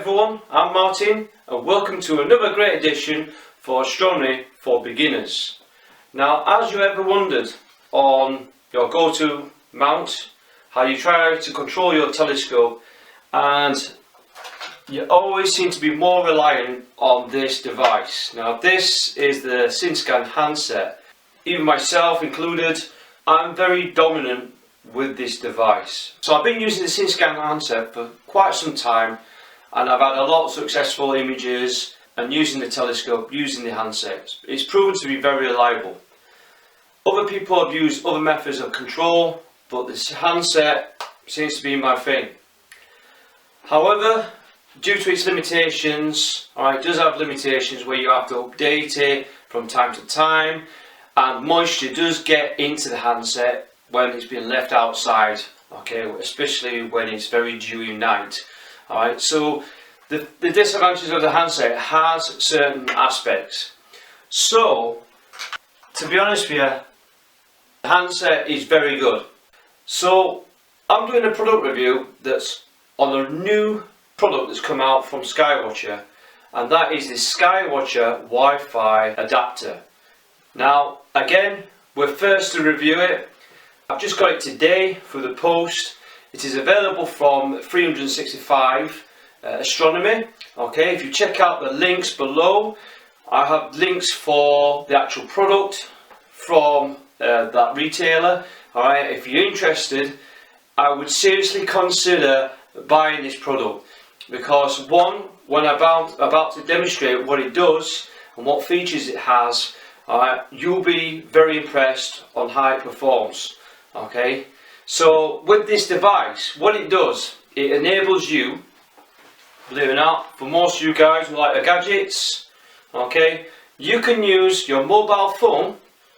everyone, I'm Martin and welcome to another great edition for Astronomy for Beginners. Now, as you ever wondered on your go-to mount, how you try to control your telescope, and you always seem to be more reliant on this device. Now, this is the Synscan handset. Even myself included, I'm very dominant with this device. So I've been using the Synscan handset for quite some time, and I've had a lot of successful images and using the telescope, using the handset. It's proven to be very reliable. Other people have used other methods of control, but this handset seems to be my thing. However, due to its limitations, it does have limitations where you have to update it from time to time, and moisture does get into the handset when it's been left outside, especially when it's very dewy night. Alright, so the disadvantages of the handset has certain aspects. So, to be honest with you, the handset is very good. So, I'm doing a product review that's on a new product that's come out from Skywatcher, and that is the Skywatcher Wi-Fi Adapter. Now, again, we're first to review it. I've just got it today through the post. It is available from 365 Astronomy. If you check out the links below, I have links for the actual product from that retailer. If you're interested, I would seriously consider buying this product, because one, when I'm about to demonstrate what it does and what features it has, you'll be very impressed on how it performs. So with this device, what it does, it enables you, believe it or not, for most of you guys who like the gadgets, you can use your mobile phone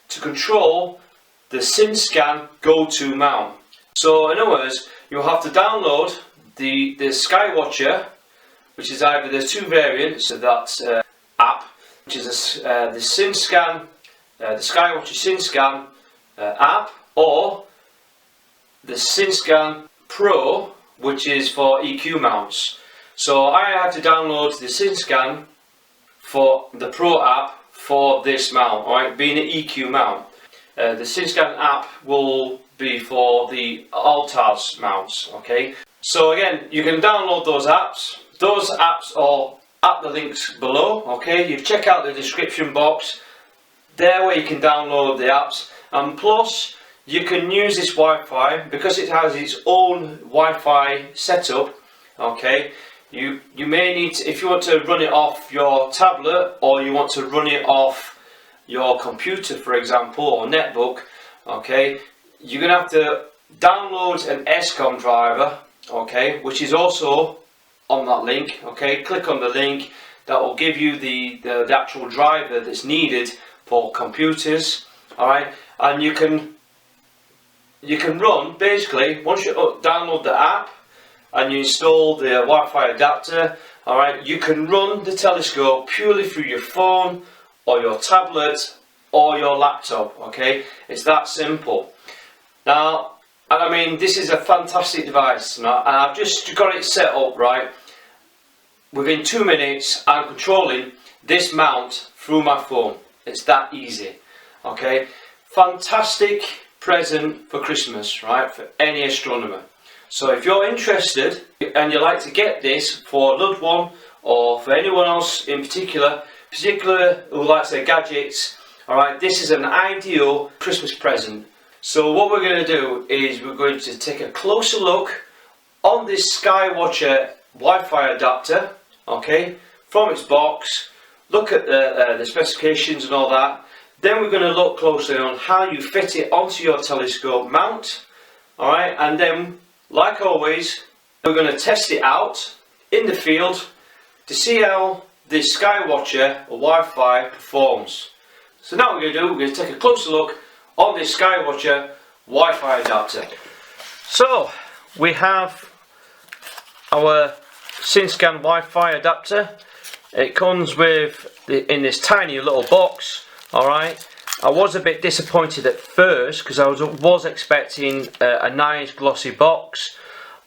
to control the Synscan go-to mount. So in other words, you'll have to download the Skywatcher, which is either, there's two variants of that app, which is the Synscan, the Skywatcher Synscan app, or the Synscan Pro, which is for EQ mounts. So I had to download the Synscan for the Pro app for this mount, being an EQ mount. The Synscan app will be for the Altars mounts. So again, you can download those apps. Those apps are at the links below. You check out the description box there where you can download the apps, and plus you can use this Wi-Fi because it has its own Wi-Fi setup. You may need to, if you want to run it off your tablet or you want to run it off your computer, for example, or netbook, you're going to have to download an ASCOM Driver, which is also on that link. Click on the link, that will give you the actual driver that's needed for computers. And you can run, basically, once you download the app and you install the Wi-Fi adapter, you can run the telescope purely through your phone or your tablet or your laptop. It's that simple. Now, and I mean, this is a fantastic device, and I've just got it set up within 2 minutes. I'm controlling this mount through my phone. It's that easy. Fantastic present for Christmas, for any astronomer. So if you're interested and you like to get this for a loved one or for anyone else in particular who likes their gadgets, this is an ideal Christmas present. So what we're going to do is we're going to take a closer look on this Skywatcher Wi-Fi adapter, from its box, look at the specifications and all that. Then we're going to look closely on how you fit it onto your telescope mount, and then, like always, we're going to test it out in the field to see how this Skywatcher Wi-Fi performs. So now what we're going to do, we're going to take a closer look on this Skywatcher Wi-Fi adapter. So we have our Synscan Wi-Fi adapter. It comes with in this tiny little box. I was a bit disappointed at first because I was expecting a nice glossy box,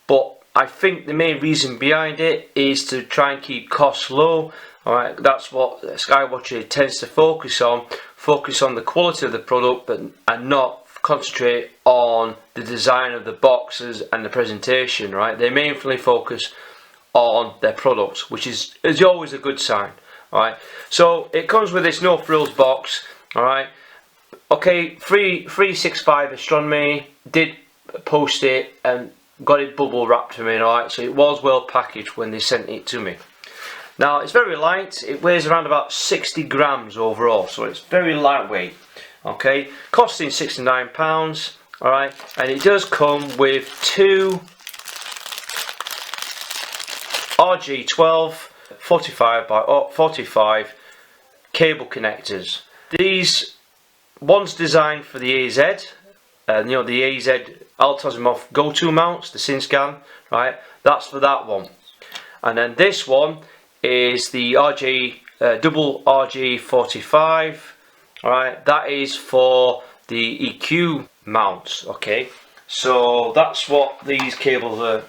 but I think the main reason behind it is to try and keep costs low. Alright, that's what Skywatcher tends to focus on the quality of the product, and not concentrate on the design of the boxes and the presentation. Right, they mainly focus on their products, which is always a good sign. Alright, so it comes with this no frills box. Alright, okay, 365 Astronomy did post it and got it bubble wrapped for me. Alright, so it was well packaged when they sent it to me. Now it's very light, it weighs around about 60 grams overall, so it's very lightweight. Okay, costing £69. Alright, and it does come with two RG12 45 by 45 cable connectors. These one's designed for the AZ, the AZ Alt-Azimuth go-to mounts, the Synscan, right? That's for that one. And then this one is the double RG45, alright, that is for the EQ mounts. Okay, so that's what these cables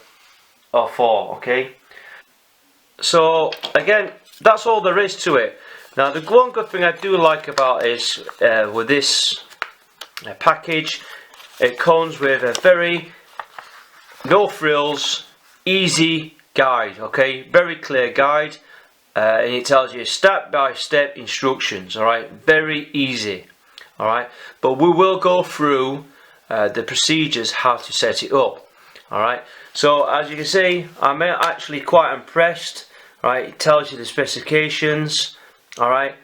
are for. Okay, so again, that's all there is to it. Now the one good thing I do like about is with this package, it comes with a very no frills, easy guide. Okay, very clear guide, and it tells you step-by-step instructions. Alright, very easy. Alright, but we will go through the procedures how to set it up. Alright, so as you can see, I'm actually quite impressed. Right, it tells you the specifications. Alright,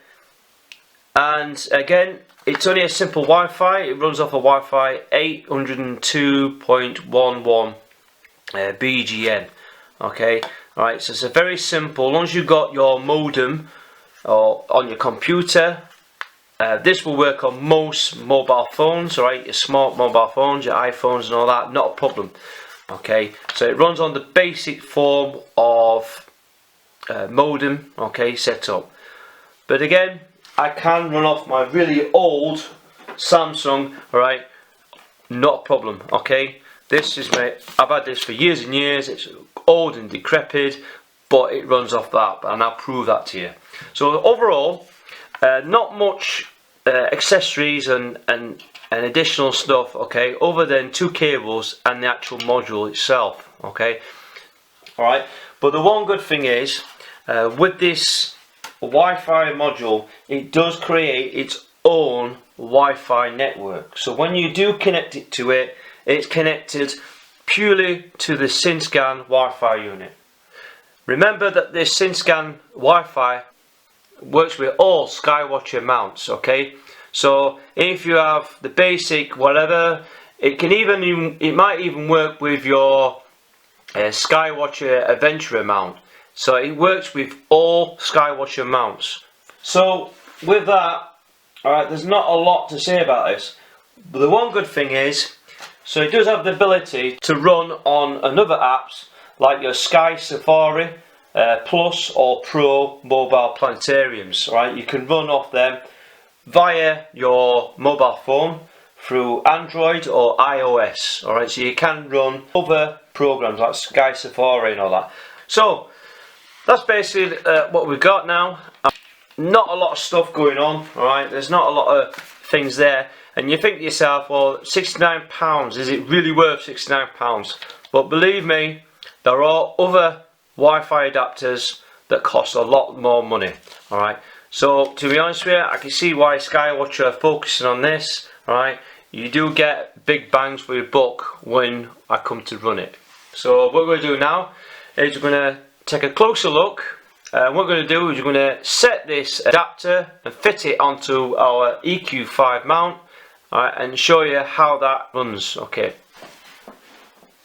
and again, it's only a simple Wi-Fi. It runs off a Wi-Fi 802.11 BGN. Okay, alright, so it's a very simple. Once you've got your modem or on your computer, this will work on most mobile phones. Alright, your smart mobile phones, your iPhones and all that, not a problem. Okay, so it runs on the basic form of modem. Okay, setup. But again, I can run off my really old Samsung. Alright, not a problem. Okay, this is I've had this for years and years. It's old and decrepit, but it runs off that, and I'll prove that to you. So overall, not much accessories and additional stuff, okay, other than two cables and the actual module itself. Okay, alright, but the one good thing is with this Wi-Fi module, it does create its own Wi-Fi network. So when you do connect it to it, it's connected purely to the Synscan Wi-Fi unit. Remember that this Synscan Wi-Fi works with all Skywatcher mounts. Okay, so if you have the basic whatever, it might even work with your Skywatcher Adventurer mount. So it works with all Skywatcher mounts. So with that, alright, there's not a lot to say about this, but the one good thing is, so it does have the ability to run on another apps like your Sky Safari Plus or Pro mobile planetariums. Right, you can run off them via your mobile phone through Android or iOS. Alright, so you can run other programs like Sky Safari and all that. So that's basically what we've got now. Not a lot of stuff going on. Alright, there's not a lot of things there. And you think to yourself, well, £69, is it really worth £69? But believe me, there are other Wi-Fi adapters that cost a lot more money. Alright, so to be honest with you, I can see why Skywatcher are focusing on this. Alright, you do get big bangs for your buck when I come to run it. So what we're going to do now is we're going to take a closer look. What we're going to do is we're going to set this adapter and fit it onto our EQ5 mount. Alright, and show you how that runs. Okay,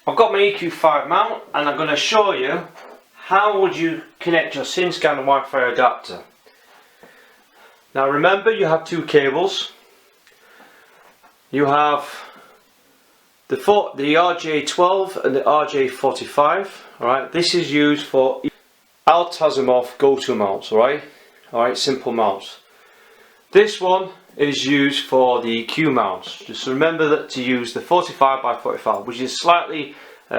I've got my EQ5 mount and I'm going to show you how would you connect your Synscan Wi-Fi adapter. Now remember, you have two cables. You have the RJ12 and the RJ45. Alright, this is used for Alt-Azimuth go-to mounts. Alright, simple mounts. This one is used for the EQ mounts. Just remember that to use the 45 by 45, which is slightly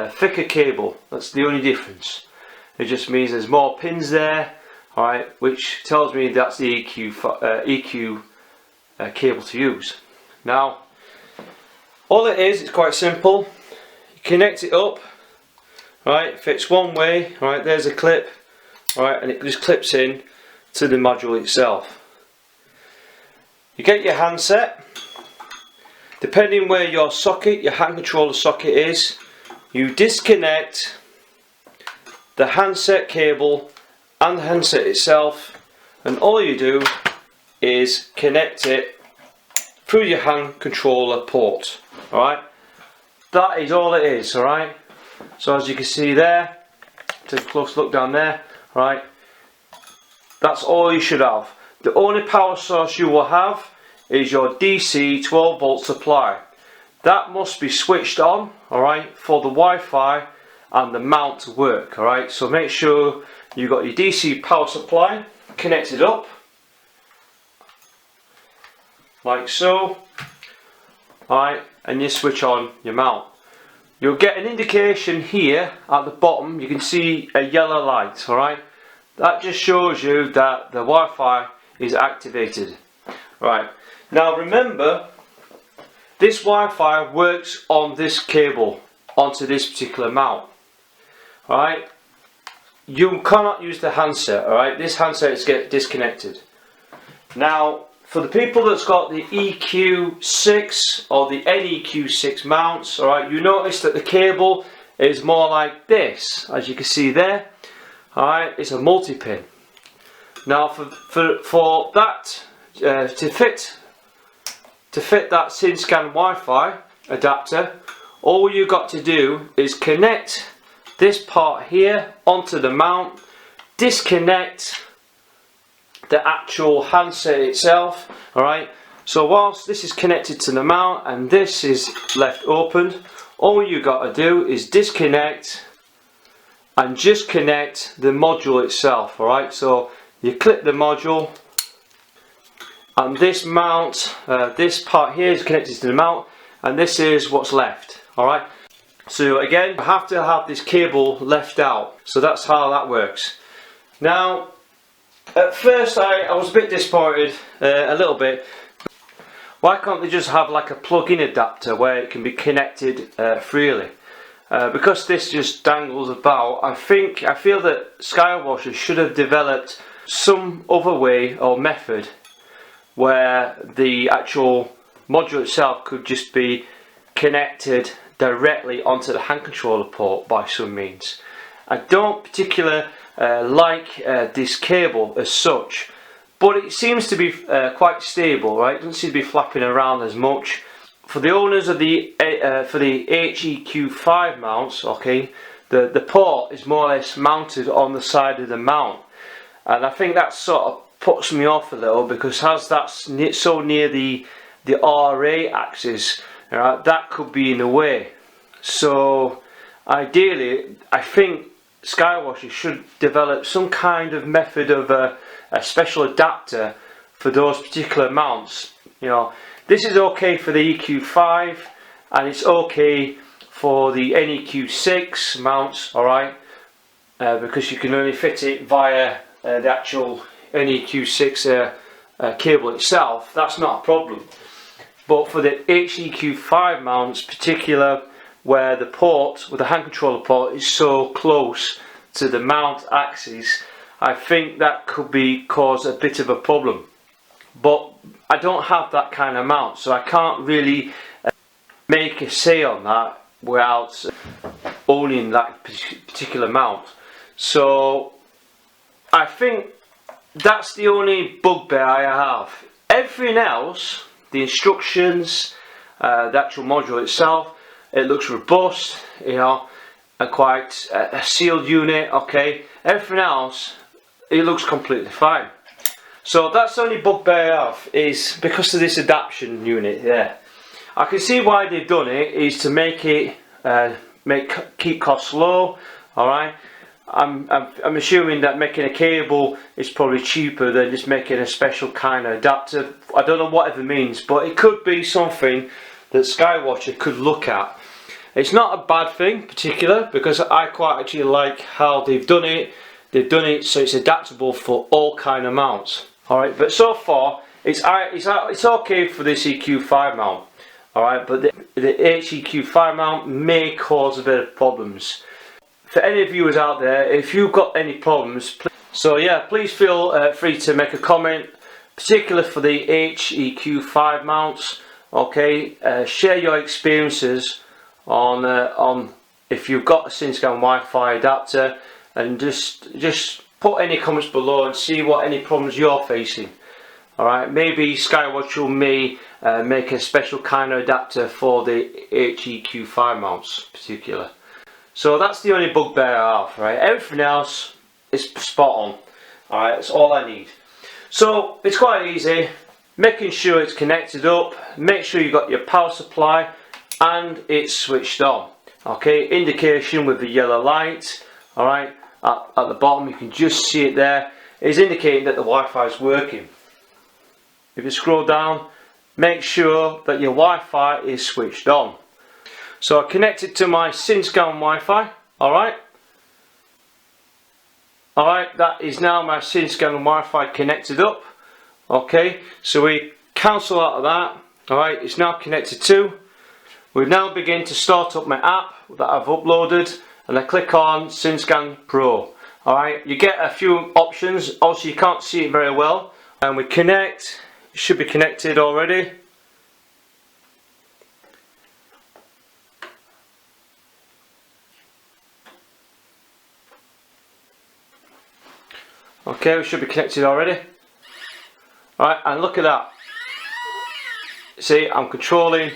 thicker cable. That's the only difference. It just means there's more pins there, alright, which tells me that's the EQ cable to use. Now, all it is, it's quite simple. You connect it up, right, fits one way, right, there's a clip, right, and it just clips in to the module itself. You get your handset. Depending where your socket, your hand controller socket is, you disconnect the handset cable and the handset itself, and all you do is connect it through your hand controller port. Alright, that is all it is. Alright, so as you can see there, take a close look down there, right, that's all you should have. The only power source you will have is your DC 12 volt supply. That must be switched on, alright, for the Wi-Fi and the mount to work. Alright, so make sure you got your DC power supply connected up like so, alright, and you switch on your mount. You'll get an indication here at the bottom. You can see a yellow light. Alright, that just shows you that the Wi-Fi is activated. Right, now remember, this Wi-Fi works on this cable onto this particular mount. Alright, you cannot use the handset. Alright, this handset is disconnected. Now, for the people that's got the EQ6 or the NEQ6 mounts, alright, you notice that the cable is more like this, as you can see there. Alright, it's a multi-pin. Now, for that to fit that Synscan Wi-Fi adapter, all you got to do is connect this part here onto the mount, disconnect the actual handset itself. Alright, so whilst this is connected to the mount and this is left opened, all you got to do is disconnect and just connect the module itself. Alright, so you clip the module, and this mount, this part here is connected to the mount, and this is what's left. Alright, so again, you have to have this cable left out, so that's how that works. Now, at first I was a bit disappointed, a little bit. Why can't they just have like a plug-in adapter where it can be connected freely? Because this just dangles about, I feel that Skywatcher should have developed some other way or method where the actual module itself could just be connected directly onto the hand controller port by some means. I don't particularly like this cable as such, but it seems to be quite stable, right? It doesn't seem to be flapping around as much. For the owners of the HM5 mounts, okay, the port is more or less mounted on the side of the mount, and I think that sort of puts me off a little, because as that's so near the RA axis, right, that could be in the way. So ideally, I think Skywatcher should develop some kind of method of a special adapter for those particular mounts. You know, this is okay for the EQ5 and it's okay for the NEQ6 mounts, alright, because you can only fit it via the actual NEQ6 cable itself. That's not a problem. But for the HEQ5 mounts, particular where the port, with the hand controller port, is so close to the mount axis, I think that could cause a bit of a problem. But I don't have that kind of mount, so I can't really make a say on that without owning that particular mount. So I think that's the only bugbear I have. Everything else, the instructions, the actual module itself, it looks robust, you know, and quite a sealed unit, okay. Everything else, it looks completely fine. So that's the only bugbear I have, is because of this adaptation unit there. I can see why they've done it, is to make it keep costs low. Alright, I'm assuming that making a cable is probably cheaper than just making a special kind of adapter. I don't know what it means, but it could be something that Skywatcher could look at. It's not a bad thing particular, because I quite actually like how they've done it. They've done it so it's adaptable for all kind of mounts. Alright, but so far it's okay for this EQ5 mount. Alright, but the HEQ5 mount may cause a bit of problems. For any viewers out there, if you've got any problems, please feel free to make a comment, particularly for the HEQ5 mounts. Okay, share your experiences on if you've got a Synscan Wi-Fi adapter, and just put any comments below and see what any problems you're facing. Alright, maybe Skywatcher may make a special kind of adapter for the HEQ5 mounts particular. So that's the only bugbear I have, right? Everything else is spot on. Alright, that's all I need. So it's quite easy, making sure it's connected up, make sure you've got your power supply and it's switched on. Okay, indication with the yellow light, alright, at the bottom you can just see it there, is indicating that the Wi-Fi is working. If you scroll down, make sure that your Wi-Fi is switched on. So I connect it to my Synscan Wi-Fi, alright. Alright, that is now my Synscan Wi-Fi connected up. Okay, so we cancel out of that. Alright, it's now connected to. We now begin to start up my app that I've uploaded, and I click on Synscan Pro. Alright, you get a few options. Also, you can't see it very well. And we connect. It should be connected already. Okay, we should be connected already. Alright, and look at that. See, I'm controlling.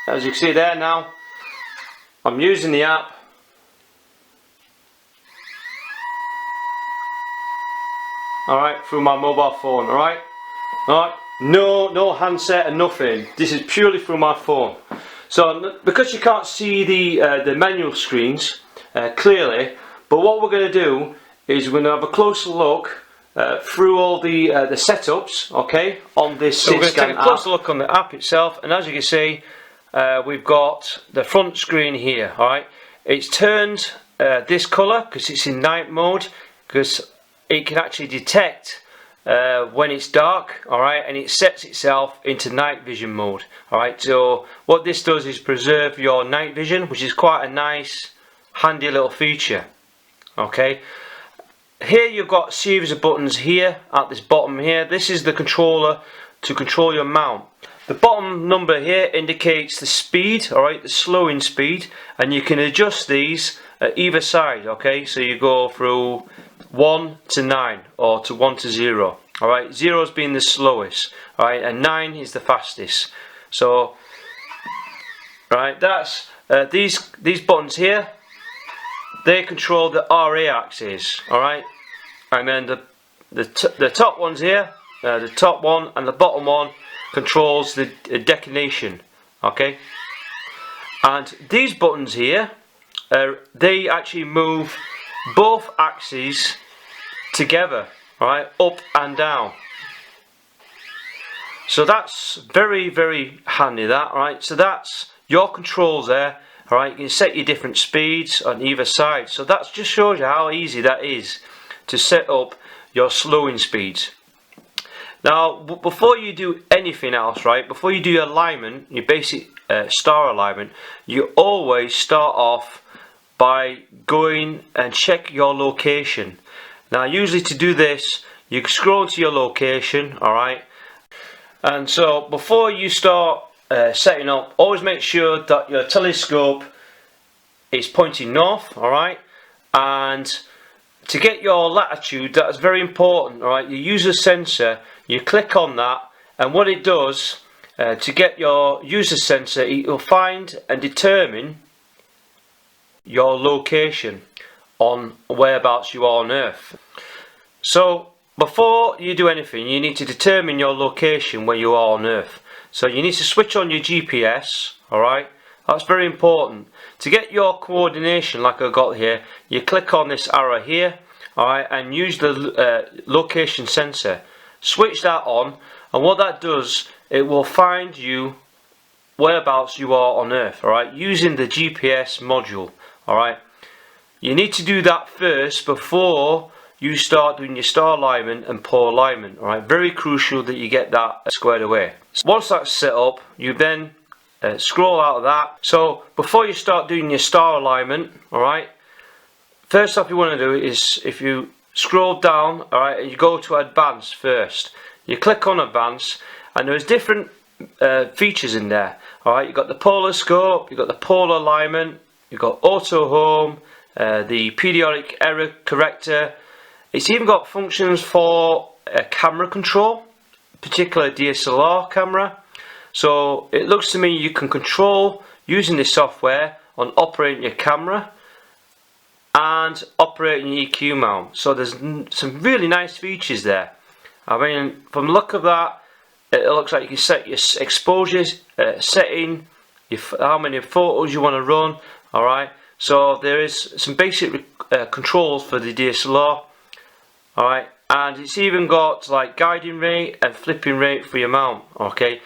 As you can see there now, I'm using the app. Alright, through my mobile phone, alright? Alright, no handset and nothing. This is purely through my phone. So because you can't see the manual screens clearly, but what we're going to do is we're going to have a closer look through all the setups, okay, on this Synscan app. So we're going to take a closer look on the app itself, and as you can see, we've got the front screen here. Alright, it's turned this colour because it's in night mode, because it can actually detect when it's dark, alright, and it sets itself into night vision mode. Alright, so what this does is preserve your night vision, which is quite a nice handy little feature. Okay, here you've got a series of buttons here at this bottom here. This is the controller to control your mount. The bottom number here indicates the speed, alright, the slowing speed, and you can adjust these at either side. Okay, so you go through 1 to 9 or to 1 to 0. Alright, 0 being the slowest, alright, and 9 is the fastest. So, right, that's these buttons here, they control the RA axis, alright, and then the top ones here, the top one and the bottom one controls the declination. Okay, and these buttons here, they actually move both axes together, right, up and down. So that's very handy, that, right? So that's your controls there. Alright, you can set your different speeds on either side. So that just shows you how easy that is to set up your slowing speeds. Now, before you do anything else, right, before you do your alignment, your basic star alignment, you always start off by going and check your location. Now, usually to do this, you scroll to your location, alright, and so before you start setting up, always make sure that your telescope is pointing north, alright, and to get your latitude, that's very important, alright. You use a sensor, you click on that, and what it does, to get your user sensor, it will find and determine your location on whereabouts you are on Earth. So before you do anything, you need to determine your location where you are on Earth. So you need to switch on your GPS, alright, that's very important. To get your coordination like I got here, you click on this arrow here, alright, and use the location sensor. Switch that on, and what that does, it will find you whereabouts you are on Earth, alright, using the GPS module. Alright, you need to do that first before you start doing your star alignment and polar alignment. Alright, very crucial that you get that squared away. Once that's set up, you then scroll out of that. So before you start doing your star alignment, alright, first off you want to do is, if you scroll down, alright, and you go to advanced first, you click on advanced, and there's different features in there. Alright, you've got the polar scope, you've got the polar alignment, you've got auto home, the periodic error corrector. It's even got functions for camera control, particularly DSLR camera. So it looks to me you can control using this software on operating your camera and operating your EQ mount. So there's some really nice features there. I mean, from the look of that, it looks like you can set your exposures setting, how many photos you want to run. Alright, so there is some basic controls for the DSLR. Alright, and it's even got like guiding rate and flipping rate for your mount. Okay,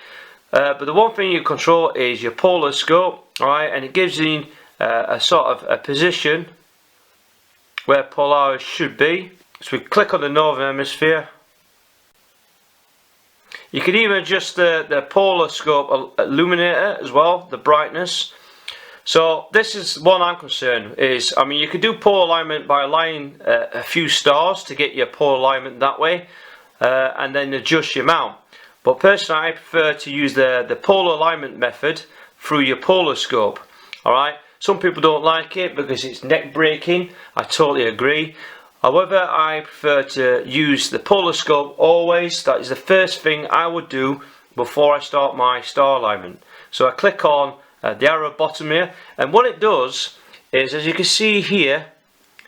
but the one thing you control is your polar scope. Alright, and it gives you a sort of a position where Polaris should be. So we click on the northern hemisphere. You can even adjust the polar scope illuminator as well, the brightness. So this is one I'm concerned is, I mean, you could do polar alignment by aligning a few stars to get your polar alignment that way, and then adjust your mount. But personally, I prefer to use the polar alignment method through your polar scope. Alright, some people don't like it because it's neck breaking. I totally agree. However, I prefer to use the polar scope always. That is the first thing I would do before I start my star alignment. So I click on the arrow bottom here, and what it does is, as you can see here,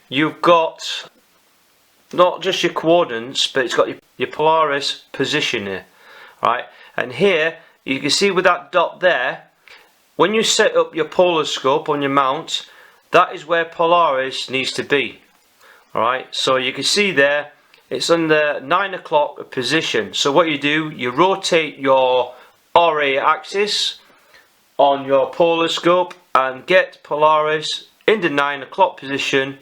you've got not just your coordinates, but it's got your Polaris position here. Right, and here you can see with that dot there, when you set up your polar scope on your mount, that is where Polaris needs to be. Alright, so you can see there it's on the 9 o'clock position. So what you do, you rotate your RA axis on your polar scope and get Polaris in the 9 o'clock position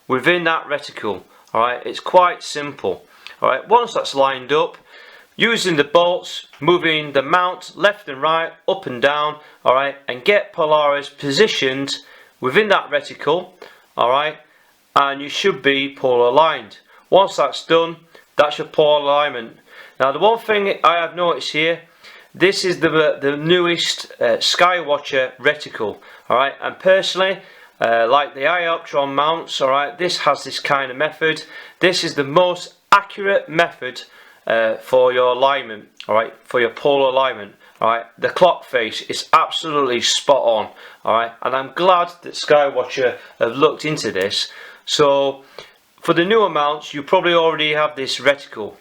within that reticle. Alright, it's quite simple. Alright, once that's lined up, using the bolts, moving the mount left and right, up and down, alright, and get Polaris positioned within that reticle, alright, and you should be polar aligned. Once that's done, that's your polar alignment. Now the one thing I have noticed here, this is the newest Skywatcher reticle, alright, and personally, like the Ioptron mounts, alright, this has this kind of method. This is the most accurate method for your alignment, alright, for your polar alignment. Alright, the clock face is absolutely spot on. Alright, and I'm glad that Skywatcher have looked into this. So for the newer mounts, you probably already have this reticle.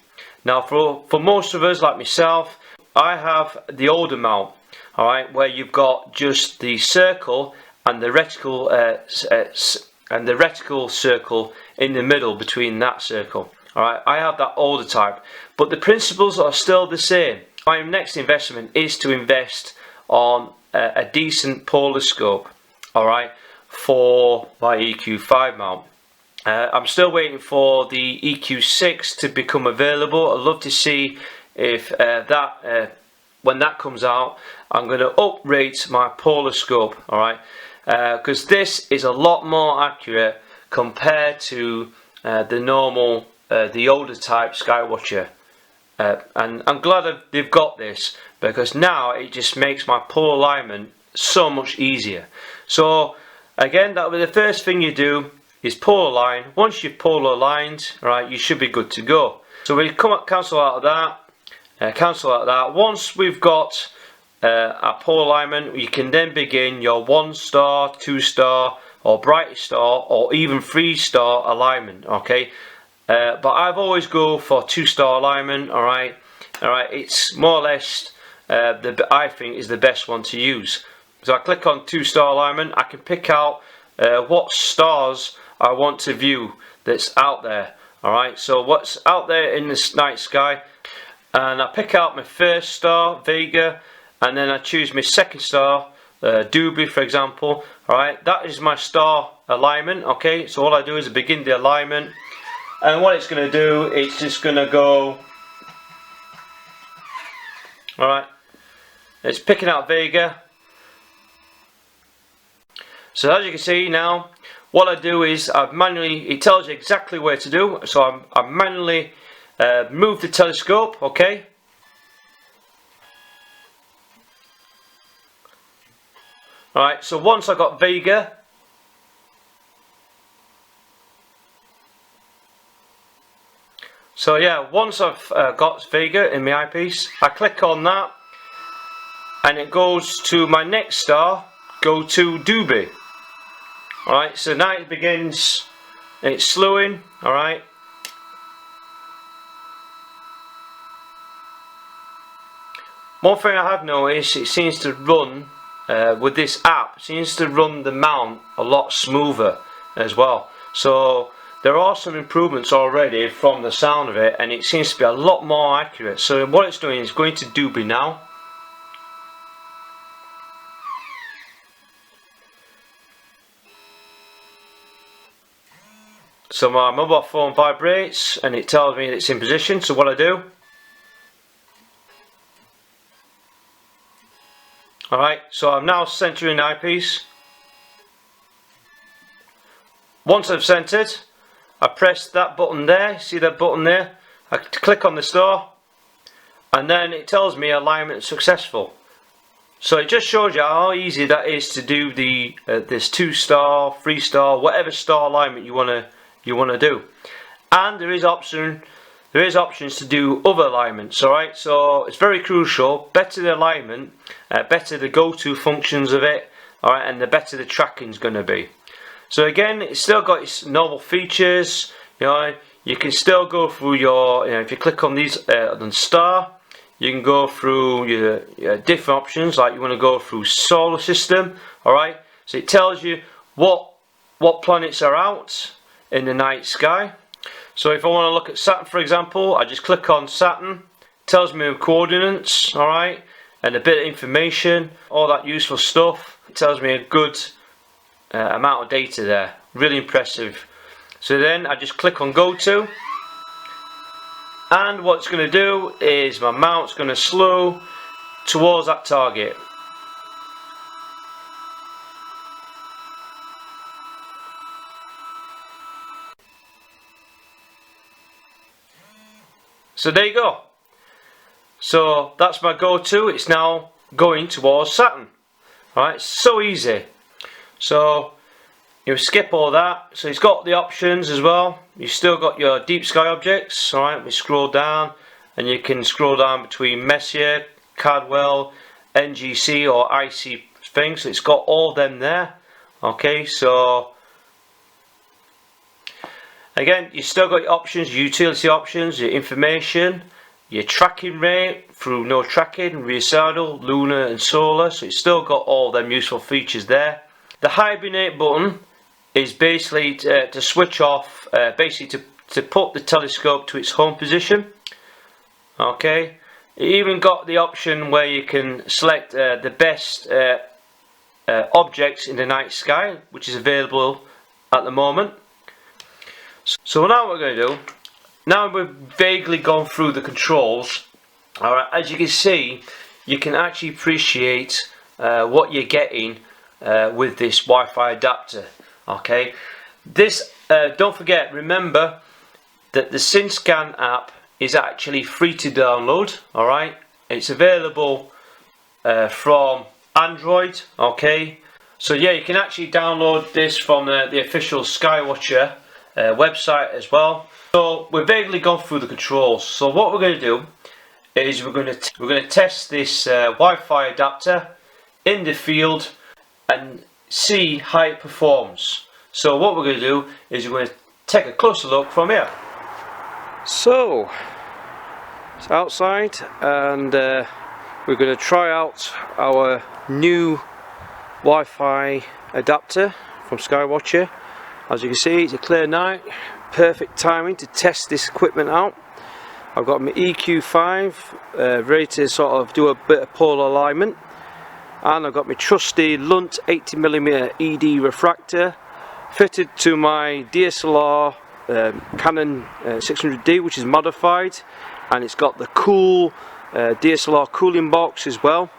Now for most of us, like myself, I have the older mount, alright, where you've got just the circle and the reticle circle in the middle between that circle. Alright, I have that older type, but the principles are still the same. My next investment is to invest on a decent polar scope, alright, for my EQ5 mount. I'm still waiting for the EQ6 to become available. I'd love to see if when that comes out, I'm going to uprate my polar scope, alright, because this is a lot more accurate compared to the normal, the older type Skywatcher. And I'm glad they've got this, because now it just makes my polar alignment so much easier. So again, that will be the first thing you do, is polar align. Once you've polar aligned, right, you should be good to go. So we cancel out of that. Once we've got our polar alignment, you can then begin your 1-star, 2-star, or brightest star, or even 3-star alignment. Okay. But I've always go for 2-star alignment, alright, it's more or less, I think is the best one to use. So I click on 2-star alignment, I can pick out what stars I want to view that's out there, alright, so what's out there in this night sky, and I pick out my first star, Vega, and then I choose my second star, Dubhe for example. Alright, that is my star alignment. Okay, so all I do is I begin the alignment, and what it's going to do, it's just going to go, alright, it's picking out Vega. So as you can see now, what I do is I've manually, it tells you exactly where to do, so I manually move the telescope, okay. Alright, so once I got Vega, so yeah, once I've got Vega in my eyepiece, I click on that and it goes to my next star, go to Dubhe. Alright, so now it begins, it's slowing, alright. One thing I have noticed, it seems to run, with this app, it seems to run the mount a lot smoother as well. So there are some improvements already from the sound of it, and it seems to be a lot more accurate. So what it's doing is going to Dubhe now. So my mobile phone vibrates and it tells me that it's in position. So what I do, alright, so I'm now centering the eyepiece. Once I've centered, I press that button there, see that button there, I click on the star, and then it tells me alignment successful. So it just shows you how easy that is to do the this 2-star, 3-star, whatever star alignment you want to do. And there is options to do other alignments. Alright, so it's very crucial. Better the alignment, better the go-to functions of it, alright, and the better the tracking is going to be. So again, it's still got its normal features. You know, you can still go through your, you know, if you click on these on star, you can go through your different options. Like you want to go through solar system, alright, so it tells you what planets are out in the night sky. So if I want to look at Saturn for example, I just click on Saturn, tells me the coordinates, alright, and a bit of information, all that useful stuff. It tells me a good amount of data there, really impressive. So then I just click on go to, and what it's going to do is my mount's going to slow towards that target. So there you go. So that's my go-to. It's now going towards Saturn. Alright, so easy. So you skip all that. So it's got the options as well. You've still got your deep sky objects. Alright, we scroll down and you can scroll down between Messier, Cadwell, NGC or IC things. So it's got all them there. Okay, so again, you still got your options, your utility options, your information, your tracking rate through no tracking, residal, lunar and solar. So it's still got all them useful features there. The hibernate button is basically to switch off, basically to put the telescope to its home position. Okay, it even got the option where you can select the best objects in the night sky, which is available at the moment. So now what we're going to do, now we've vaguely gone through the controls, alright, as you can see, you can actually appreciate what you're getting with this Wi-Fi adapter. Okay, this, don't forget, remember that the Synscan app is actually free to download, alright, it's available from Android, okay, so yeah, you can actually download this from the official Skywatcher website as well. So we've vaguely gone through the controls. So what we're going to do is we're going to test this Wi-Fi adapter in the field and see how it performs. So what we're going to do is we're going to take a closer look from here. So it's outside and we're going to try out our new Wi-Fi adapter from Skywatcher. As you can see, it's a clear night, perfect timing to test this equipment out. I've got my EQ5 ready to sort of do a bit of polar alignment, and I've got my trusty Lunt 80mm ED refractor fitted to my DSLR Canon 600D, which is modified, and it's got the cool DSLR cooling box as well.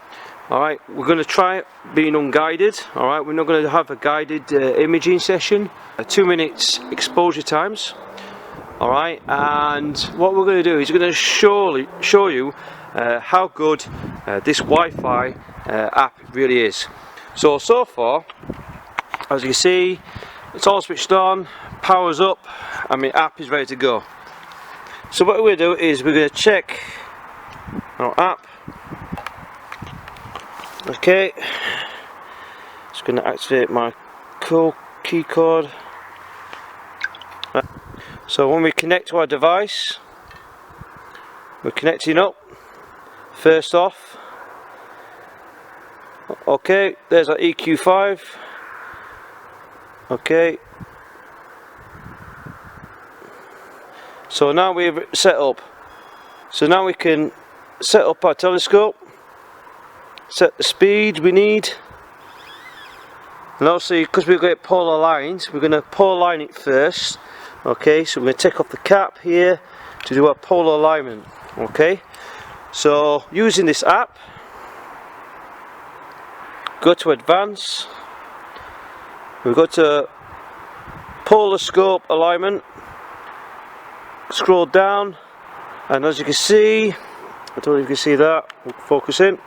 Alright, we're going to try it being unguided. Alright, we're not going to have a guided imaging session. 2 minutes exposure times. Alright, and what we're going to do is we're going to show you how good this Wi-Fi app really is. So far, as you see, it's all switched on, powers up, and my app is ready to go. So what we're going to do is we're going to check our app. Okay, just going to activate my key code. So when we connect to our device, we're connecting up. First off, okay, there's our EQ5. Okay, so now we've set up. So now we can set up our telescope, set the speed we need, and obviously because we've got it polar aligned, we're going to polar align it first. Okay, so we're going to take off the cap here to do our polar alignment. Okay, so using this app, go to advance, we go to polar scope alignment, scroll down, and as you can see, I don't know if you can see that, we'll focus in.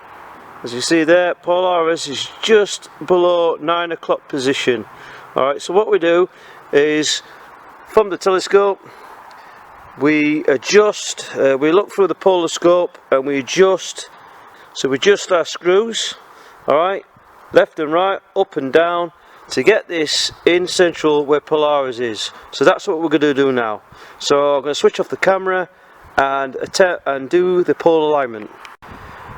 As you see there, Polaris is just below 9 o'clock position. Alright, so what we do is, from the telescope, we adjust, we look through the polar scope and we adjust, so we adjust our screws, alright, left and right, up and down, to get this in central where Polaris is. So that's what we're going to do now. So I'm going to switch off the camera and do the polar alignment.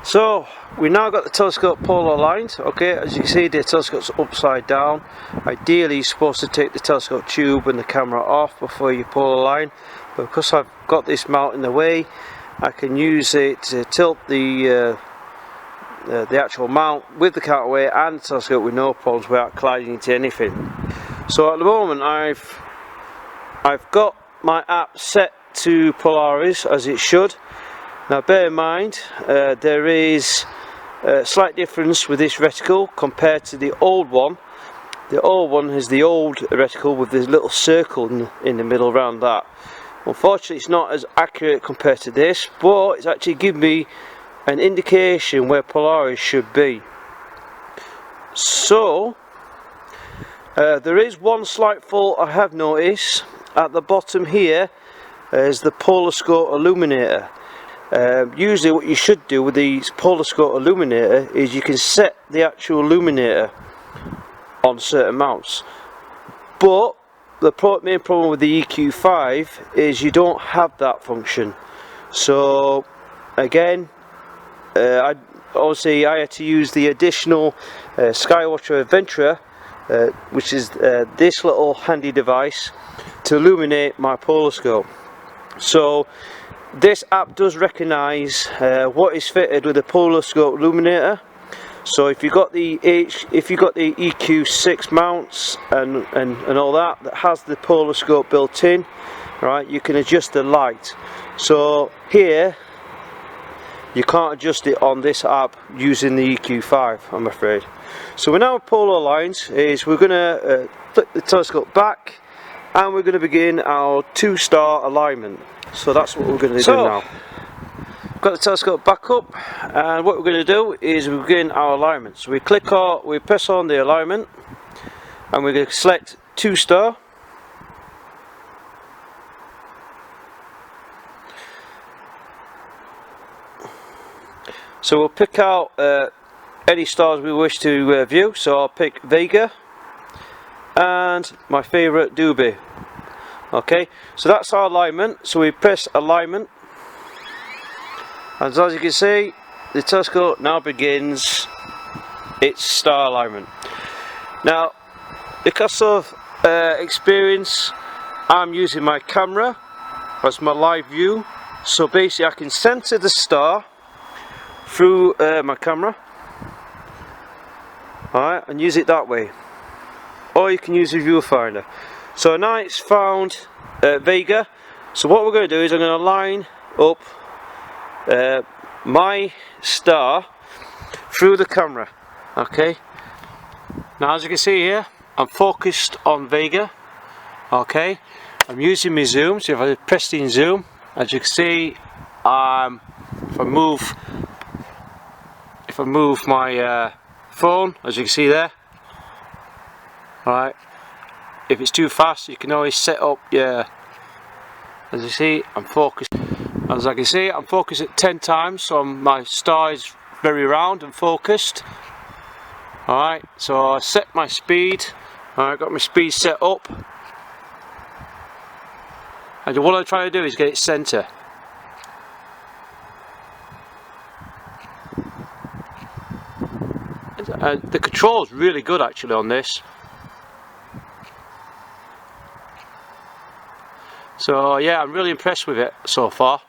So we now got the telescope polar aligned. Okay, as you can see, the telescope's upside down. Ideally you're supposed to take the telescope tube and the camera off before you polar align, but because I've got this mount in the way, I can use it to tilt the actual mount with the counterweight and the telescope with no problems without colliding into anything. So at the moment I've got my app set to Polaris as it should. Now bear in mind, there is a slight difference with this reticle compared to the old one. The old one is the old reticle with this little circle in the middle around that. Unfortunately it's not as accurate compared to this, but it's actually given me an indication where Polaris should be. So there is one slight fault I have noticed. At the bottom here is the polar scope illuminator. Usually what you should do with the polar scope illuminator is you can set the actual illuminator on certain mounts, but the main problem with the EQ5 is you don't have that function. So again, obviously I had to use the additional Skywatcher Adapter, which is this little handy device, to illuminate my polar scope. So this app does recognise what is fitted with the polar scope illuminator. So if you've got the EQ6 mounts and all that has the polar scope built in, right, you can adjust the light. So here you can't adjust it on this app using the EQ5, I'm afraid. So we're now polar aligned. We're going to flip the telescope back and we're going to begin our 2-star alignment. So that's what we're going to do now. Got the telescope back up, and what we're going to do is we begin our alignment. So we press on the alignment, and we're going to select 2-star. So we'll pick out any stars we wish to view. So I'll pick Vega and my favourite Doobie. Okay, so that's our alignment. So we press alignment, and as you can see, the telescope now begins its star alignment. Now, because of experience, I'm using my camera as my live view. So basically I can center the star through my camera, alright, and use it that way. Or you can use a viewfinder. So now it's found Vega. So what we're going to do is I'm going to line up my star through the camera. Okay. Now as you can see here, I'm focused on Vega. Okay. I'm using my zoom. So if I press in zoom, as you can see, if I move my phone, as you can see there. Alright. If it's too fast, you can always set up your. As you see, I'm focused. As I can see, I'm focused at 10 times, so my star is very round and focused. Alright, so I set my speed. Alright, got my speed set up. And what I'm trying to do is get it center. The control is really good actually on this. So yeah, I'm really impressed with it so far.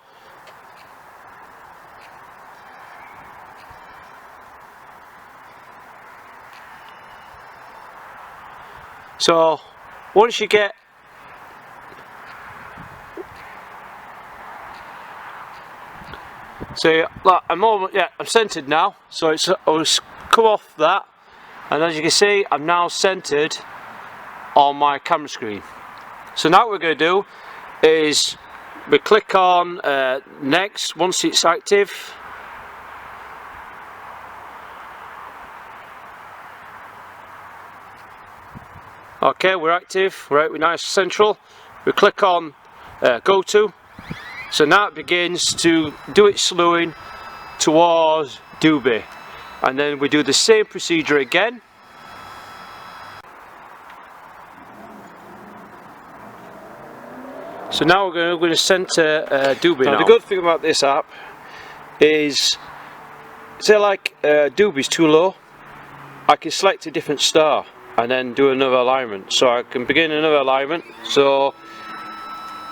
So once you get I'm centered now, so I'll come off that, and as you can see I'm now centered on my camera screen. So now what we're going to do is we click on next once it's active. Okay, we're active, right, we're nice central. We click on go to. So now it begins to do its slewing towards Dubhe, and then we do the same procedure again. So now we're going to center Dubhe now. The good thing about this app is, say like Dubhe is too low, I can select a different star and then do another alignment. So I can begin another alignment. So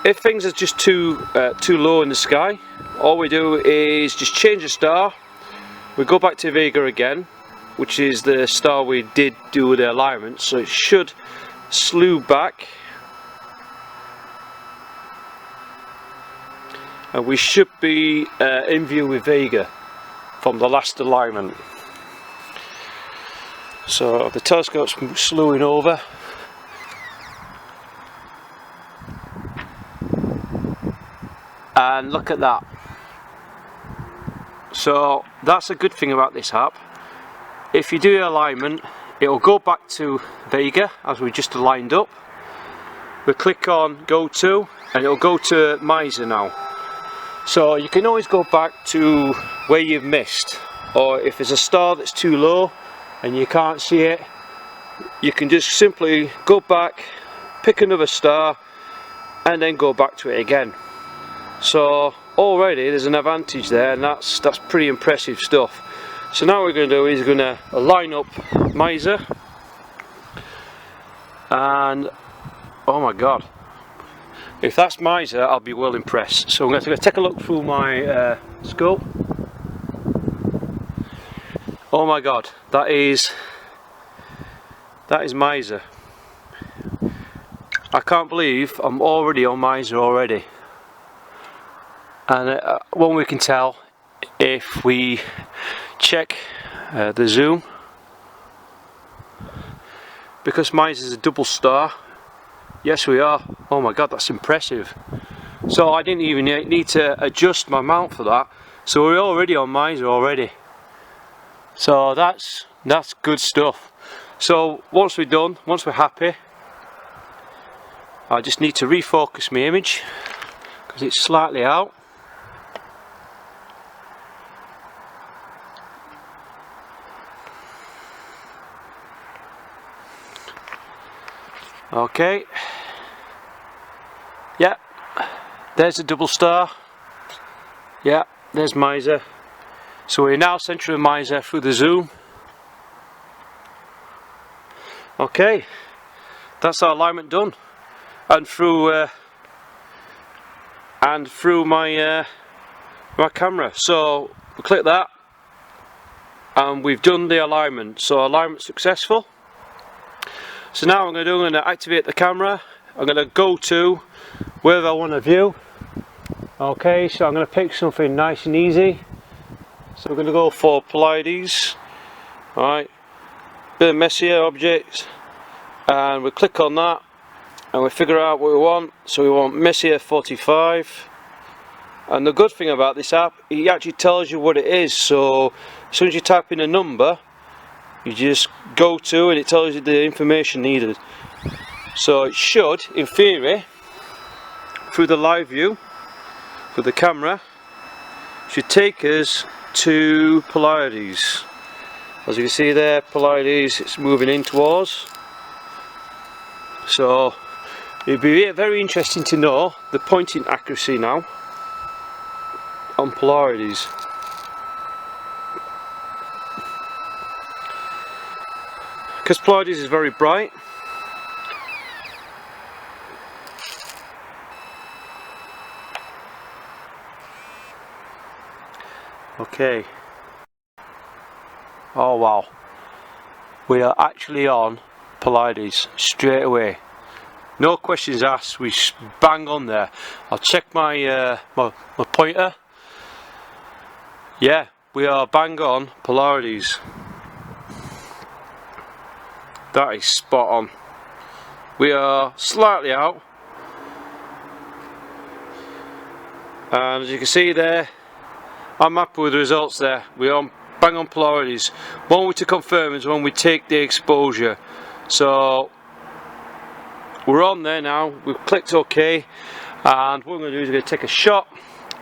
if things are just too low in the sky, all we do is just change the star. We go back to Vega again, which is the star we did do the alignment. So it should slew back. And we should be in view with Vega from the last alignment. So the telescope's slewing over. And look at that. So that's a good thing about this app. If you do the alignment, it will go back to Vega as we just aligned up. We click on go to, and it will go to Miser now. So you can always go back to where you've missed, or if there's a star that's too low and you can't see it, you can just simply go back, pick another star, and then go back to it again. So already there's an advantage there, and that's pretty impressive stuff. So now what we're going to do is we're going to line up Miser, and oh my god, if that's Miser, I'll be well impressed. So I'm going to take a look through my scope. Oh my god, that is Miser. I can't believe I'm already on Miser already. And one we can tell if we check the zoom, because Miser is a double star. Yes, we are. Oh my god, that's impressive. So I didn't even need to adjust my mount for that. So we're already on Miser already. So that's good stuff. So once we're done, once we're happy, I just need to refocus my image because it's slightly out. Okay. Yeah, there's a double star. Yeah, there's Miser. So we're now centering Miser through the zoom. Okay, that's our alignment done. And through and through my my camera. So we click that and we've done the alignment. So alignment successful. So now I'm going to activate the camera. I'm going to go to wherever I want to view. Okay, so I'm going to pick something nice and easy. So we're going to go for Pleiades. Alright, bit of messier objects, and we click on that and we figure out what we want. So we want Messier 45, and the good thing about this app, it actually tells you what it is. So as soon as you type in a number, you just go to and it tells you the information needed. So it should, in theory, through the live view with the camera, should take us to Pleiades. As you can see there, Pleiades, it's moving in towards. So it'd be very interesting to know the pointing accuracy now on Pleiades. Because Pleiades is very bright. Okay. Oh wow. We are actually on Pleiades straight away. No questions asked, we bang on there. I'll check my my pointer. Yeah, we are bang on Pleiades. That is spot on. We are slightly out, and as you can see there, I'm happy with the results there. We're on bang on Pleiades. One way to confirm is when we take the exposure. So we're on there now, we've clicked OK, and what we're going to do is we're going to take a shot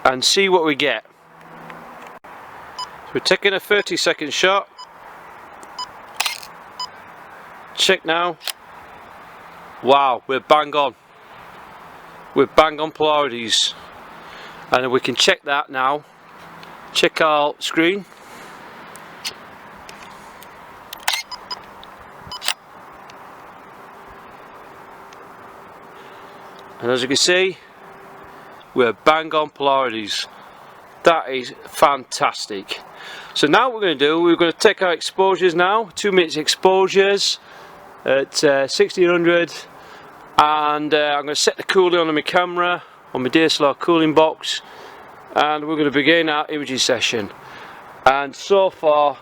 and see what we get. So we're taking a 30-second shot. Check now. Wow, we're bang on. We're bang on Pleiades. And we can check that now. Check our screen. And as you can see, we're bang on Pleiades. That is fantastic. So now what we're going to do, we're going to take our exposures now, 2 minutes exposures at 1600, and I'm going to set the cooling on my camera, on my DSLR cooling box, and we're going to begin our imaging session. And so far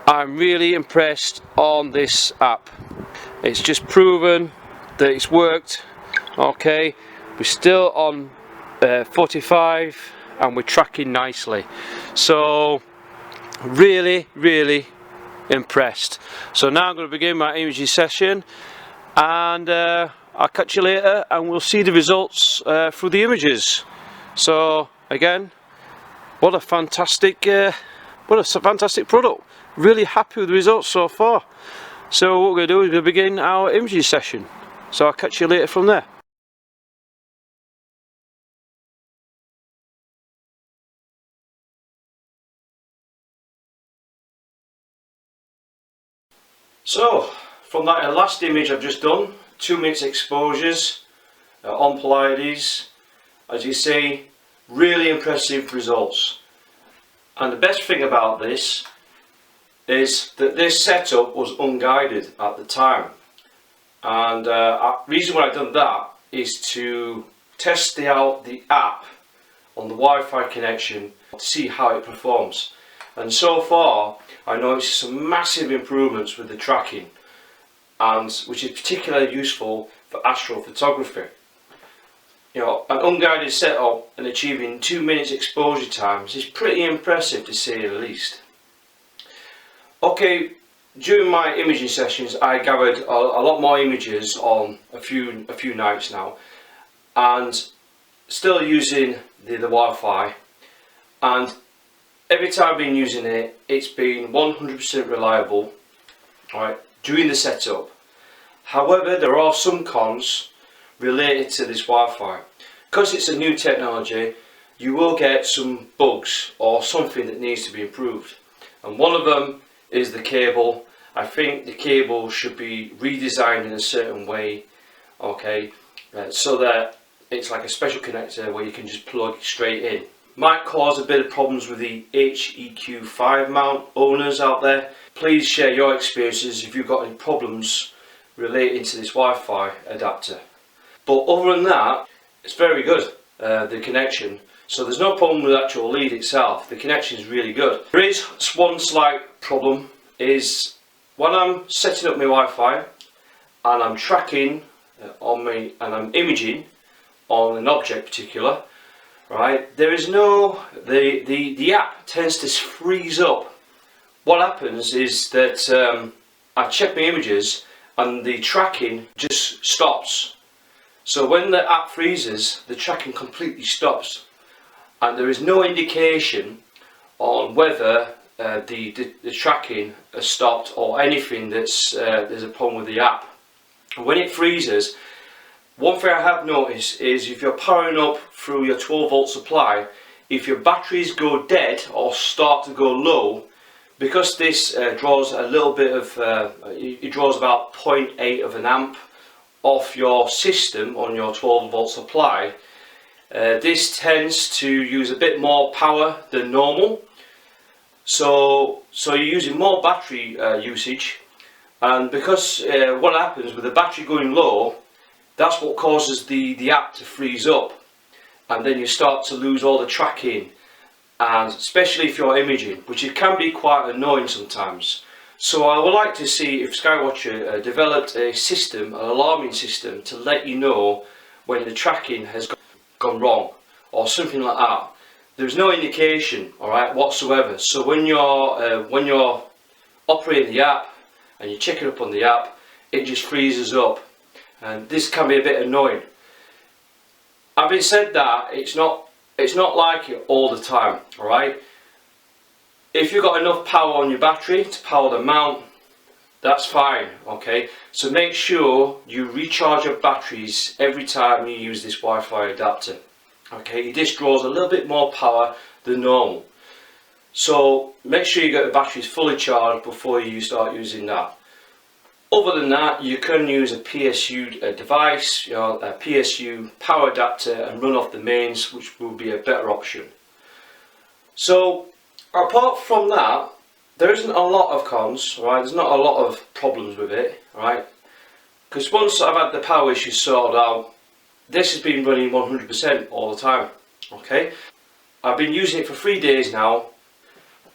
I'm really impressed on this app. It's just proven that it's worked. Okay, we're still on 45 and we're tracking nicely. So really impressed. So now I'm going to begin my imaging session, and I'll catch you later and we'll see the results through the images. So again, what a fantastic product. Really happy with the results so far. So what we're going to do is we're going to begin our imaging session. So I'll catch you later from there. So from that last image I've just done, 2 minutes exposures on Pleiades, as you see, really impressive results. And the best thing about this is that this setup was unguided at the time. And the reason why I've done that is to test out the app on the Wi-Fi connection to see how it performs. And so far I noticed some massive improvements with the tracking, and which is particularly useful for astrophotography. You know, an unguided setup and achieving 2 minutes exposure times is pretty impressive to say the least. Okay, during my imaging sessions I gathered a lot more images on a few nights now, and still using the Wi-Fi, and every time I've been using it, it's been 100% reliable, right, during the setup. However, there are some cons related to this Wi-Fi. Because it's a new technology, you will get some bugs or something that needs to be improved. And one of them is the cable. I think the cable should be redesigned in a certain way, okay, so that it's like a special connector where you can just plug straight in. Might cause a bit of problems with the HM5 mount owners out there. Please share your experiences if you've got any problems relating to this Wi-Fi adapter. But other than that, it's very good, the connection. So there's no problem with the actual lead itself. The connection is really good. There is one slight problem, is when I'm setting up my Wi-Fi and I'm tracking and I'm imaging on an object particular, right, there is no, the app tends to freeze up. What happens is that I check my images and the tracking just stops. So when the app freezes, the tracking completely stops, and there is no indication on whether the tracking has stopped or anything that's there's a problem with the app. When it freezes, one thing I have noticed is if you're powering up through your 12 volt supply, if your batteries go dead or start to go low, because this draws a little bit of, it draws about 0.8 of an amp off your system on your 12 volt supply, this tends to use a bit more power than normal. So you're using more battery usage, and because what happens with the battery going low, that's what causes the app to freeze up, and then you start to lose all the tracking, and especially if you're imaging, which it can be quite annoying sometimes. So I would like to see if Skywatcher developed a system, an alarming system, to let you know when the tracking has gone wrong or something like that. There's no indication, alright, whatsoever. So when you're operating the app and you check it up on the app, it just freezes up, and this can be a bit annoying. Having said that, it's not like it all the time, alright. If you've got enough power on your battery to power the mount, that's fine, okay. So make sure you recharge your batteries every time you use this Wi-Fi adapter. Okay, this draws a little bit more power than normal. So make sure you get the batteries fully charged before you start using that. Other than that, you can use a PSU device, a PSU power adapter, and run off the mains, which will be a better option. So apart from that, there isn't a lot of cons, right? There's not a lot of problems with it, right? Because once I've had the power issues sorted out, this has been running 100% all the time, okay? I've been using it for 3 days now,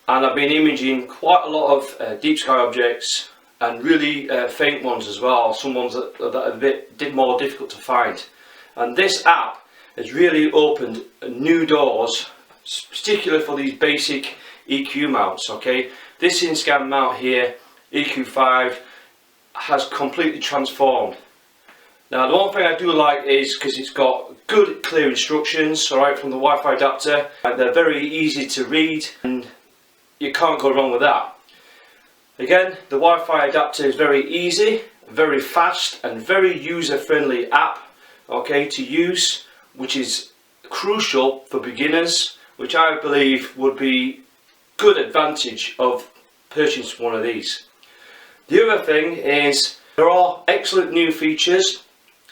and I've been imaging quite a lot of deep sky objects, and really faint ones as well, some ones that are a bit more difficult to find. And this app has really opened new doors, particularly for these basic EQ mounts, okay? This Synscan mount here, EQ5, has completely transformed. Now the one thing I do like is because it's got good clear instructions, alright, from the Wi-Fi adapter, and they're very easy to read, and you can't go wrong with that. Again, the Wi-Fi adapter is very easy, very fast, and very user-friendly app, okay, to use, which is crucial for beginners, which I believe would be good advantage of purchasing one of these. The other thing is there are excellent new features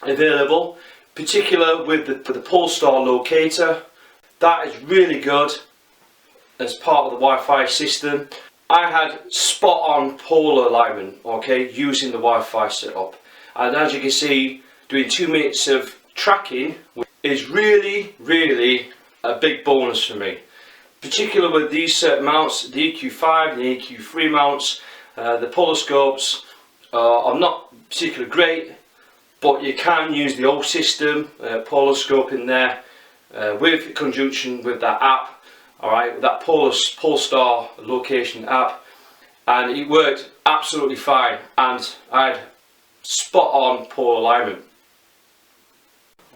available, particularly with the Polestar locator. That is really good as part of the Wi-Fi system. I had spot on polar alignment, okay, using the Wi-Fi setup, and as you can see, doing 2 minutes of tracking is really a big bonus for me, particularly with these mounts, the EQ5 and the EQ3 mounts. The polar scopes are not particularly great, but you can use the old system polar scope in there with conjunction with that app. Alright, that Polestar location app, and it worked absolutely fine, and I had spot on polar alignment.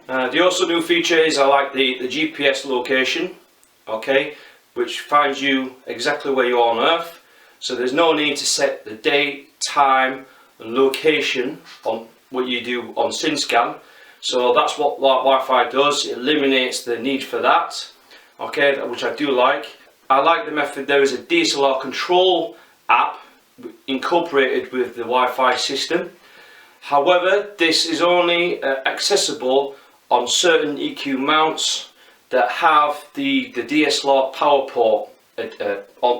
The also new feature is I like the GPS location, okay, which finds you exactly where you are on Earth, so there's no need to set the date, time and location on what you do on Synscan. So that's what Wi-Fi does, it eliminates the need for that. Okay, which I do like. I like the method there is a DSLR control app incorporated with the Wi-Fi system. However, this is only accessible on certain EQ mounts that have the DSLR power port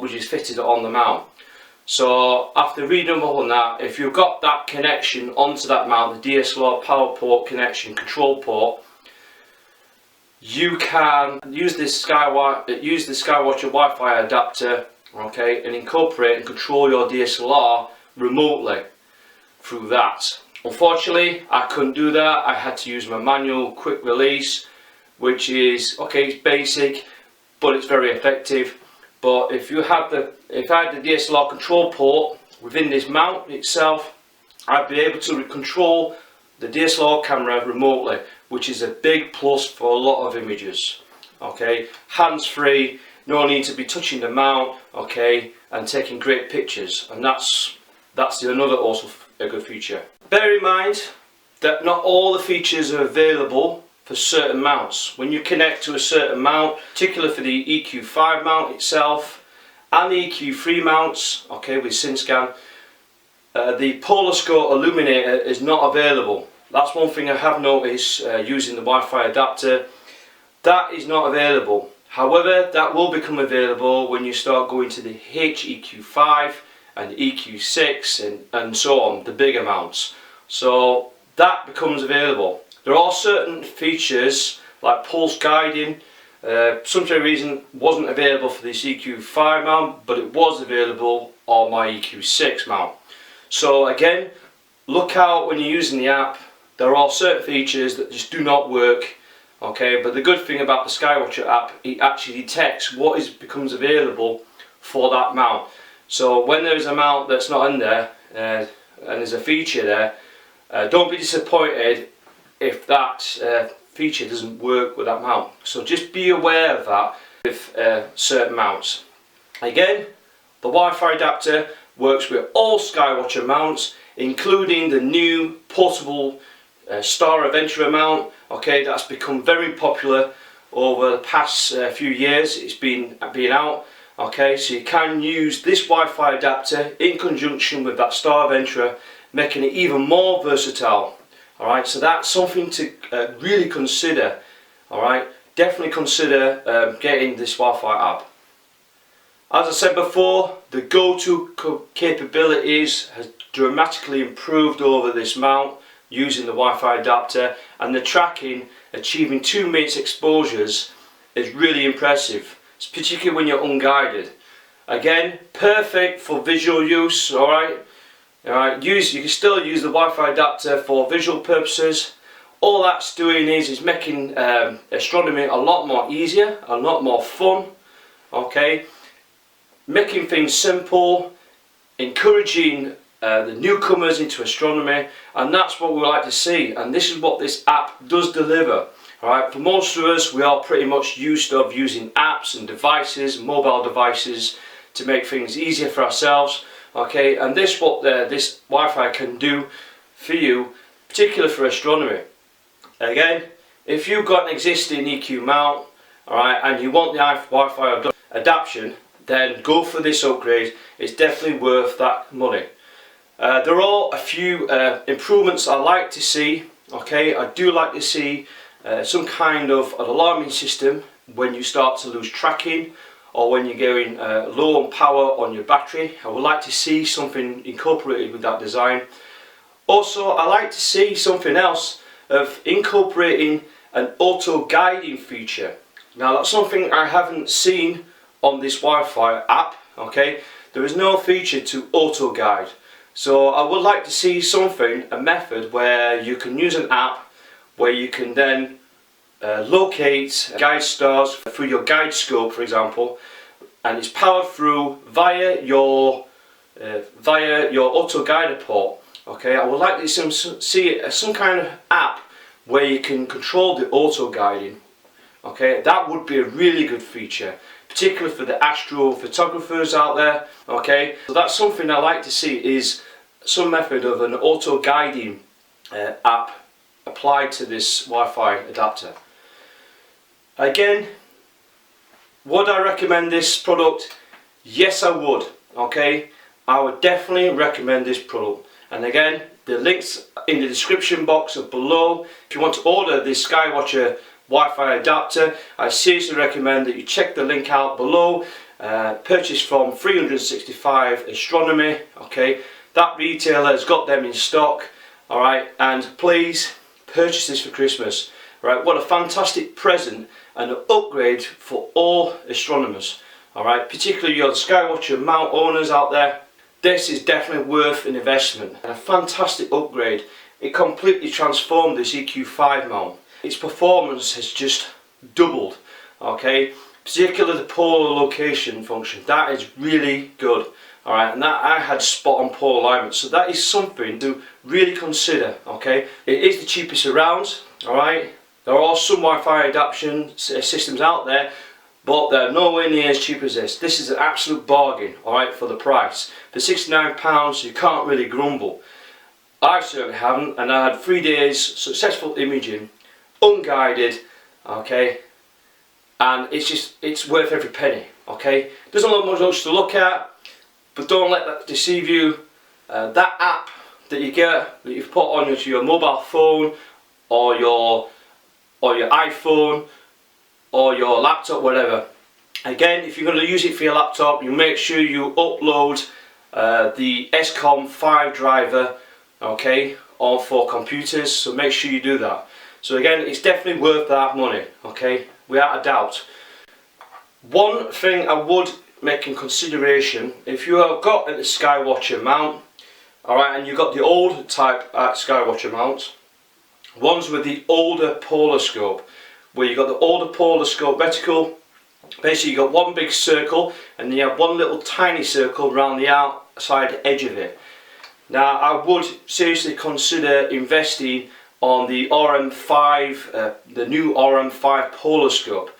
which is fitted on the mount. So after reading up on that, if you've got that connection onto that mount, the DSLR power port connection, control port, you can use this Skywatcher Wi-Fi adapter, okay, and incorporate and control your DSLR remotely through that. Unfortunately, I couldn't do that. I had to use my manual quick release, which is okay, it's basic, but it's very effective. But if I had the DSLR control port within this mount itself, I'd be able to control the DSLR camera remotely, which is a big plus for a lot of images. Okay, hands-free, no need to be touching the mount, okay, and taking great pictures, and that's another also a good feature. Bear in mind that not all the features are available for certain mounts. When you connect to a certain mount, particularly for the EQ5 mount itself and the EQ3 mounts, okay, with Synscan, the Polar Scope illuminator is not available. That's one thing I have noticed using the Wi-Fi adapter. That is not available. However, that will become available when you start going to the HEQ5 and the EQ6 and so on, the bigger mounts. So that becomes available. There are certain features like pulse guiding, some reason wasn't available for this EQ5 mount, but it was available on my EQ6 mount. So again, look out when you're using the app. There are certain features that just do not work, okay, but the good thing about the Skywatcher app, it actually detects what becomes available for that mount. So when there's a mount that's not in there and there's a feature there, don't be disappointed if that feature doesn't work with that mount. So just be aware of that with certain mounts. Again, the Wi-Fi adapter works with all Skywatcher mounts, including the new portable Star Adventurer mount. Okay, that's become very popular over the past few years. It's been out. Okay, so you can use this Wi-Fi adapter in conjunction with that Star Adventurer, making it even more versatile. Alright, so that's something to really consider. Alright, definitely consider getting this Wi-Fi app. As I said before, the go-to capabilities has dramatically improved over this mount using the Wi-Fi adapter, and the tracking, achieving 2 minutes exposures, is really impressive, particularly when you're unguided. Again, perfect for visual use. Alright, you can still use the Wi-Fi adapter for visual purposes. All that's doing is making astronomy a lot more easier, a lot more fun. Okay, making things simple, encouraging the newcomers into astronomy, and that's what we like to see. And this is what this app does deliver. Alright, for most of us, we are pretty much used to using apps and devices, mobile devices, to make things easier for ourselves. Okay, and this Wi-Fi can do for you, particularly for astronomy. Again, if you've got an existing EQ mount, alright, and you want the Wi-Fi adaptation, then go for this upgrade. It's definitely worth that money. There are a few improvements I like to see. Okay, I do like to see some kind of an alarming system when you start to lose tracking, or when you're going low on power on your battery. I would like to see something incorporated with that design. Also, I like to see something else of incorporating an auto guiding feature. Now that's something I haven't seen on this Wi-Fi app. Okay, there is no feature to auto guide. So I would like to see something, a method where you can use an app where you can then locate guide stars through your guide scope, for example, and it's powered through via your auto guider port. Okay, I would like to see some kind of app where you can control the auto guiding. Okay, that would be a really good feature, particularly for the astrophotographers out there. Okay, so that's something I like to see, is some method of an auto guiding app applied to this Wi-Fi adapter. Again, would I recommend this product? Yes, I would. Okay, I would definitely recommend this product. And again, the links in the description box are below. If you want to order this Skywatcher Wi-Fi adapter, I seriously recommend that you check the link out below. Purchased from 365 Astronomy. Okay, that retailer has got them in stock. All right, and please purchase this for Christmas. All right, what a fantastic present and an upgrade for all astronomers. All right, particularly your Skywatcher mount owners out there. This is definitely worth an investment and a fantastic upgrade. It completely transformed this EQ5 mount. Its performance has just doubled. Okay, particularly the polar location function. That is really good. All right, and that I had spot on polar alignment, so that is something to really consider. Okay, it is the cheapest around. All right, there are some Wi-Fi adaptation systems out there, but they're nowhere near as cheap as this. This is an absolute bargain, alright, for the price. For £69 you can't really grumble. I certainly haven't, and I had 3 days successful imaging, unguided, okay, and it's worth every penny, okay. Doesn't look much to look at, but don't let that deceive you. That app that you get, that you've put on your mobile phone or your iPhone or your laptop, whatever. Again, if you're going to use it for your laptop, you make sure you upload the ASCOM Driver, okay, or for computers, so make sure you do that. So again, it's definitely worth that money, okay, without a doubt. One thing I would make in consideration, if you have got a Skywatcher mount, alright, and you've got the old type Skywatcher mounts, ones with the older polar scope, where you got the older polar scope reticle. Basically you got one big circle and then you have one little tiny circle around the outside edge of it. Now I would seriously consider investing on the RM5, the new RM5 Polar Scope.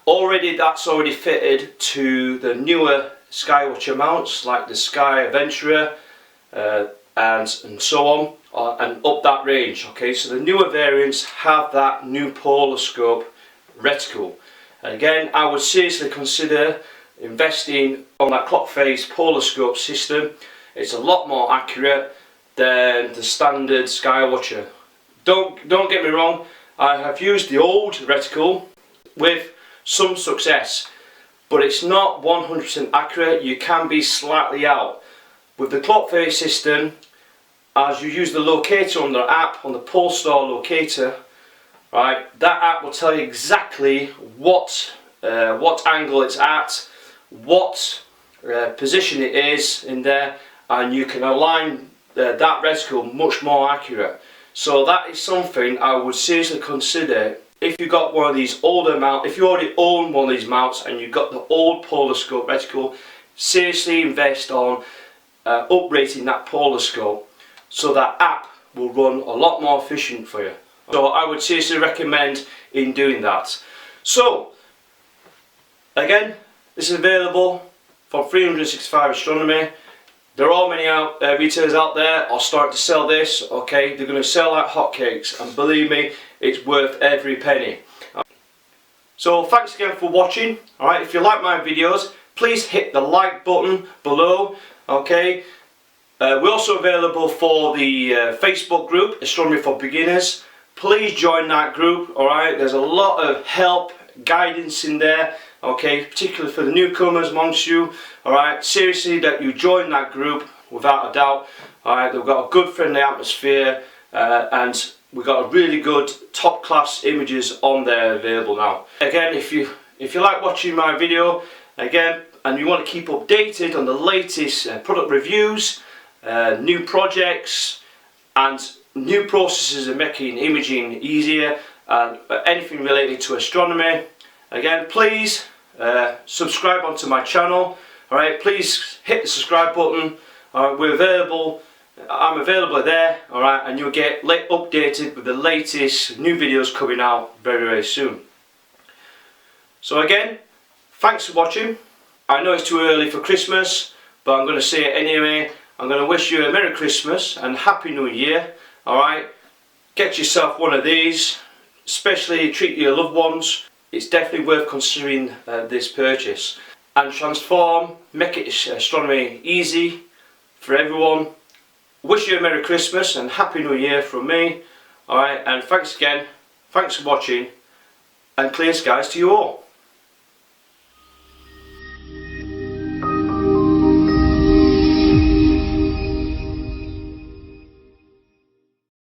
That's already fitted to the newer Skywatcher mounts like the Sky Adventurer and so on. And up that range. Okay, so the newer variants have that new polar scope reticle. Again, I would seriously consider investing on that clock face polar scope system. It's a lot more accurate than the standard Skywatcher. Don't get me wrong, I have used the old reticle with some success, but it's not 100% accurate. You can be slightly out. With the clock face system, as you use the locator on the app, on the Polestar locator, right, that app will tell you exactly what angle it's at, what position it is in there, and you can align that reticle much more accurate. So that is something I would seriously consider. If you got one of these older mounts, if you already own one of these mounts and you've got the old polar scope reticle, seriously invest on uprating that polar scope, so that app will run a lot more efficient for you. So I would seriously recommend in doing that. So again, this is available from 365 Astronomy. There are many retailers out there are starting to sell this. Okay, they're going to sell like hotcakes, and believe me, it's worth every penny. So thanks again for watching. Alright, if you like my videos, please hit the like button below. Okay. We're also available for the Facebook group, Astronomy for Beginners. Please join that group, alright? There's a lot of help, guidance in there, okay? Particularly for the newcomers amongst you, alright? Seriously, that you join that group, without a doubt. Alright, they've got a good friendly atmosphere, and we've got a really good top class images on there available now. Again, if you like watching my video, again, and you want to keep updated on the latest product reviews, new projects and new processes of making imaging easier, and anything related to astronomy, again, please subscribe onto my channel. Alright, please hit the subscribe button. We're available, I'm available there, alright, and you'll get updated with the latest new videos coming out very, very soon. So again, thanks for watching. I know it's too early for Christmas, but I'm going to say it anyway. I'm going to wish you a Merry Christmas and Happy New Year. Alright, get yourself one of these, especially treat your loved ones. It's definitely worth considering this purchase, and transform, make it astronomy easy for everyone, wish you a Merry Christmas and Happy New Year from me. Alright, and thanks again, thanks for watching, and clear skies to you all.